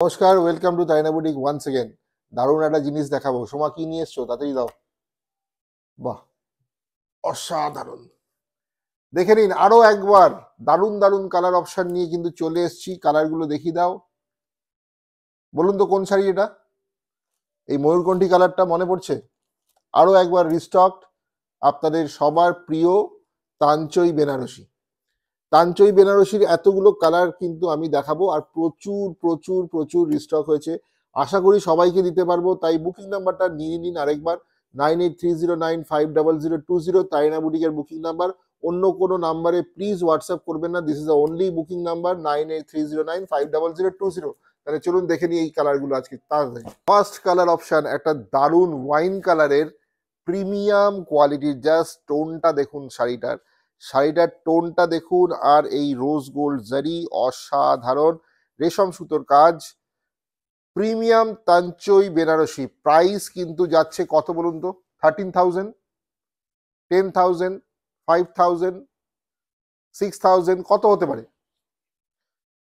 নমস্কার, welcome to তাইনা boutique once again. দারুণ একটা জিনিস দেখাবো। সোমা, কি নিয়ে এসছো? তাড়াতাড়ি দাও। বাহ, অসাধারণ! দেখে নিন আরো একবার। দারুণ দারুণ কালার অপশন নিয়ে কিন্তু চলে এসেছি। কালারগুলো দেখিয়ে দাও। বলুন তো কোন শাড়ি এটা? এই ময়ূরকণ্ঠী কালারটা মনে পড়ছে? আরো একবার রিস্টক। আপনাদের সবার প্রিয় তাঞ্চই বেনারসি। তাঞ্চই বেনারসির এতগুলো কালার কিন্তু আমি দেখাবো, আর প্রচুর প্রচুর প্রচুর রিস্টক হয়েছে। আশা করি সবাইকে দিতে পারবো, তাই বুকিং নাম্বারটা নিয়ে নিন আরেকবার। 9830950020 তাইনা বুটিকের বুকিং নাম্বার। অন্য কোনো নাম্বারে প্লিজ হোয়াটসঅ্যাপ করবেন না। This is the only booking number 9830950020। তাহলে চলুন দেখে নিই এই কালারগুলো আজকে তাড়াতাড়ি। ফার্স্ট কালার অপশন একটা দারুণ ওয়াইন কালারের প্রিমিয়াম কোয়ালিটির। জাস্ট টোনটা দেখুন, শাড়িটার টোনটা দেখুন, আর এই রোজ গোল্ড জারি অসাধারণ রেশম সুতোর কাজ। প্রিমিয়াম তাঞ্চই বেনারসি। প্রাইস কিন্তু যাচ্ছে কত বলুন তো? 13,000, 10,000, 5,000, 6,000, কত হতে পারে?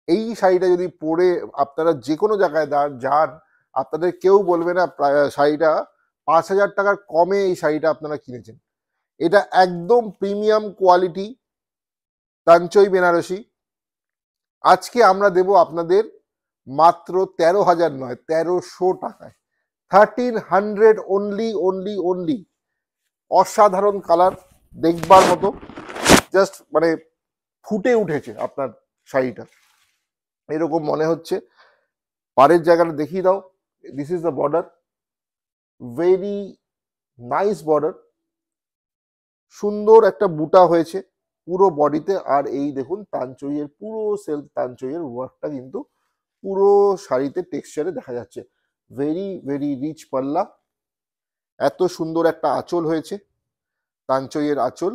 এই শাড়িটা যদি পরে আপনারা যে কোনো জায়গায় যান, আপনাদের কেউ বলবে না শাড়িটা 5,000 টাকার কমে এই শাড়িটা আপনারা কিনেছেন। এটা একদম প্রিমিয়াম কোয়ালিটি তাঞ্চই বেনারসি। আজকে আমরা দেব আপনাদের মাত্র 13,000 নয়, 1300 টাকায়। 1300 অনলি অনলি অনলি। অসাধারণ কালার, দেখবার মতো। জাস্ট মানে ফুটে উঠেছে আপনার শাড়িটা, এরকম মনে হচ্ছে। পাড়ের জায়গাটা দেখিয়ে দাও। This is the border, very nice border. সুন্দর একটা বুটা হয়েছে পুরো বডিতে। আর এই দেখুন তাঞ্চইয়ের পুরো সেলফ তাঞ্চইয়ের ওয়ার্কটা কিন্তু পুরো শাড়িতে টেক্সচারে দেখা যাচ্ছে। ভেরি ভেরি রিচ পাল্লা। এত সুন্দর একটা আঁচল হয়েছে, তাঞ্চইয়ের আঁচল।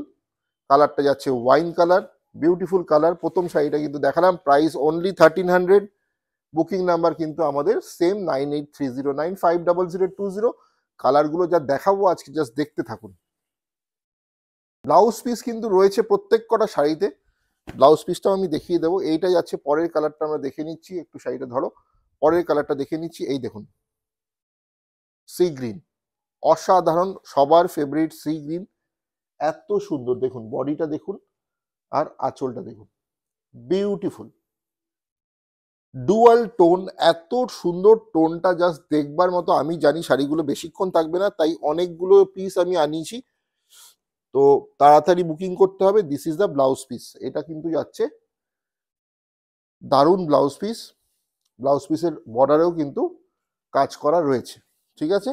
কালারটা যাচ্ছে ওয়াইন কালার, বিউটিফুল কালার। প্রথম শাড়িটা কিন্তু দেখালাম, প্রাইস অনলি 1300। বুকিং নাম্বার কিন্তু আমাদের সেম 9830950020। কালারগুলো যা দেখাবো আজকে, জাস্ট দেখতে থাকুন। ব্লাউজ পিস কিন্তু রয়েছে প্রত্যেক কটা শাড়িতে। ব্লাউজ পিসটাও আমি দেখিয়ে দেবো। এইটা যাচ্ছে পরের কালারটা, আমরা দেখে নিচ্ছি। একটু শাড়িটা ধরো, পরের কালারটা দেখে নিচ্ছি। এই দেখুন, সি গ্রিন। অসাধারণ, সবার ফেভারিট সি গ্রিন। এত সুন্দর দেখুন, বডিটা দেখুন আর আঁচলটা দেখুন, বিউটিফুল ডুয়াল টোন। এত সুন্দর টোনটা জাস্ট দেখবার মতো। আমি জানি শাড়িগুলো বেশিক্ষণ থাকবে না, তাই অনেকগুলো পিস আমি আনিয়েছি, তো তাড়াতাড়ি বুকিং করতে হবে। This is the blouse piece. এটা কিন্তু যাচ্ছে দারুণ ব্লাউজ পিস। ব্লাউজ পিসের বর্ডারেও কিন্তু কাজ করা রয়েছে। ঠিক আছে,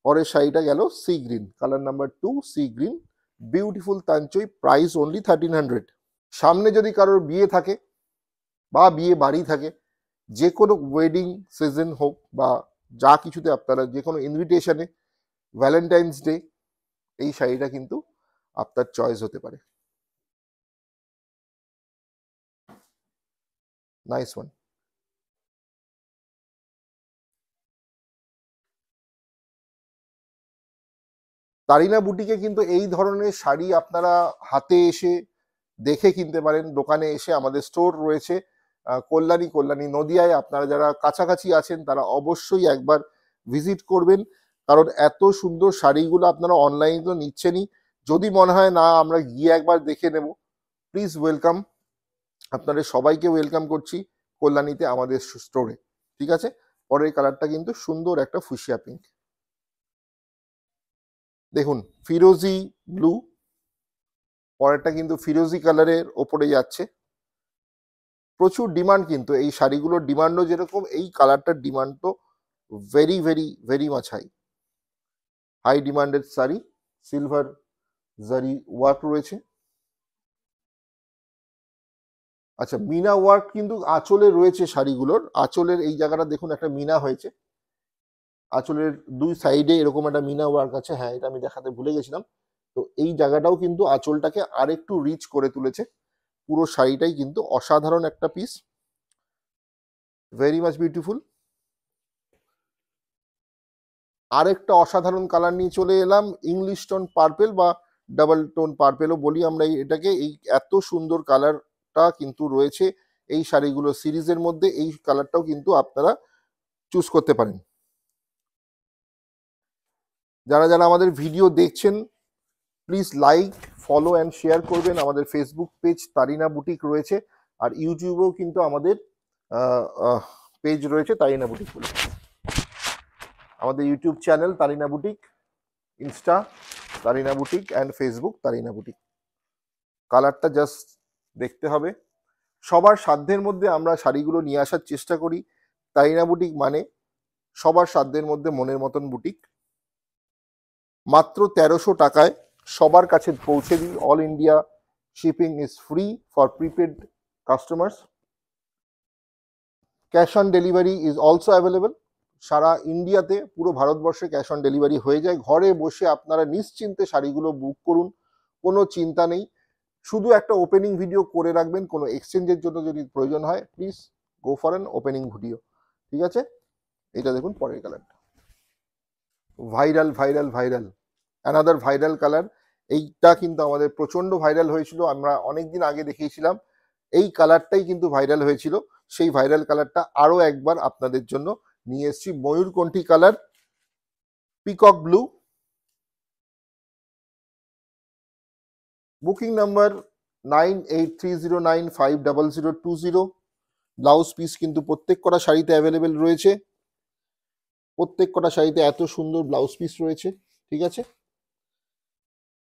পরের শাড়িটা গেল sea green, colour number 2 sea green. Beautiful tanchoi, price only 1300। সামনে যদি কারোর বিয়ে থাকে বা বিয়ে বাড়ি থাকে, যে কোনো ওয়েডিং সিজন হোক বা যা কিছুতে আপনারা যে কোনো ইনভিটেশনে, ভ্যালেন্টাইন্স ডে, এই শাড়িটা কিন্তু আপনার চয়েস হতে পারে। Nice one. তারিনা বুটিকে কিন্তু এই ধরনের শাড়ি আপনারা হাতে এসে দেখে কিনতে পারেন। দোকানে এসে, আমাদের স্টোর রয়েছে কল্যাণী নদিয়ায়। আপনারা যারা কাছাকাছি আছেন তারা অবশ্যই একবার ভিজিট করবেন, কারণ এত সুন্দর শাড়িগুলো আপনারা অনলাইনে তো নিচ্ছেনই। যদি মনে হয় না আমরা গিয়ে একবার দেখে নেব, প্লিজ ওয়েলকাম। আপনাদের সবাইকে ওয়েলকাম করছি কল্যাণীতে আমাদের স্টোরে। ঠিক আছে, পরের কালারটা কিন্তু সুন্দর একটা ফুসিয়া পিঙ্ক। দেখুন, ফিরোজি ব্লু। পরেরটা কিন্তু ফিরোজি কালারের ওপরে যাচ্ছে। প্রচুর ডিমান্ড কিন্তু এই শাড়িগুলোর, ডিমান্ডও যেরকম এই কালারটার ডিমান্ড তো very very very much high. High demanded sari, silver zari work রয়েছে। আচ্ছা, মিনা ওয়ার্ক কিন্তু আঁচলে রয়েছে শাড়িগুলোর। আঁচলের এই জায়গাটা দেখুন, একটা মিনা হয়েছে। আঁচলের দুই সাইডে এরকম একটা মিনা ওয়ার্ক আছে। হ্যাঁ, এটা আমি দেখাতে ভুলে গেছিলাম। তো এই জায়গাটাও কিন্তু আঁচলটাকে আরেকটু রিচ করে তুলেছে। পুরো শাড়িটাই কিন্তু অসাধারণ একটা পিস, ভেরি মাচ বিউটিফুল। আরেকটা অসাধারণ কালার নিয়ে চলে এলাম, ইংলিশ টোন পার্পেল বা ডাবল টোন পার্পেলও বলি আমরা এটাকে। এই এত সুন্দর কালারটা কিন্তু রয়েছে এই শাড়িগুলো সিরিজের মধ্যে এই কালারটাও কিন্তু আপনারা চুজ করতে পারেন। যারা যারা আমাদের ভিডিও দেখছেন please like, follow and share করবেন। আমাদের ফেসবুক পেজ তারিনা বুটিক রয়েছে, আর ইউটিউবেও কিন্তু আমাদের পেজ রয়েছে তারিনা বুটিক বলে। আমাদের YouTube channel Tarina boutique, Insta Tarina boutique and Facebook Tarina boutique. কালারটা জাস্ট দেখতে হবে। সবার সাধ্যের মধ্যে আমরা শাড়িগুলো নিয়ে আসার চেষ্টা করি। তারিনা বুটিক মানে সবার সাধ্যের মধ্যে মনের মতন বুটিক। মাত্র 1300 টাকায় সবার কাছে পৌঁছে দিই। All India shipping is free for prepaid customers. Cash on delivery is also available. সারা ইন্ডিয়াতে, পুরো ভারতবর্ষে ক্যাশ অন ডেলিভারি হয়ে যায়। ঘরে বসে আপনারা নিশ্চিন্তে শাড়িগুলো বুক করুন, কোনো চিন্তা নেই। শুধু একটা ওপেনিং ভিডিও করে রাখবেন, কোনো এক্সচেঞ্জের জন্য যদি প্রয়োজন হয় please go for an opening video. ঠিক আছে, এটা দেখুন পরের কালারটা, viral viral viral, another viral colour. এইটা কিন্তু আমাদের প্রচন্ড ভাইরাল হয়েছিল, আমরা অনেকদিন আগে দেখিয়েছিলাম। এই কালারটাই কিন্তু ভাইরাল হয়েছিল। সেই ভাইরাল কালারটা আরো একবার আপনাদের জন্য নিয়ে এসেছি। ময়ূরকণ্ঠী colour, peacock blue. Booking number 9830950020। Blouse piece কিন্তু প্রত্যেক কটা শাড়িতে অ্যাভেলেবেল রয়েছে। প্রত্যেক কটা শাড়িতে এত সুন্দর ব্লাউজ পিস রয়েছে। ঠিক আছে,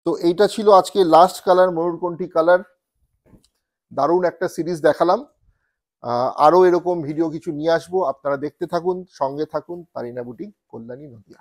তো এইটা ছিল আজকে লাস্ট কালার, ময়ূরকণ্ঠী কালার। দারুণ একটা সিরিজ দেখালাম। আরো এরকম ভিডিও কিছু নিয়ে আসবো, আপনারা দেখতে থাকুন, সঙ্গে থাকুন। তারিনা বুটিক, কল্যাণী, নদিয়া।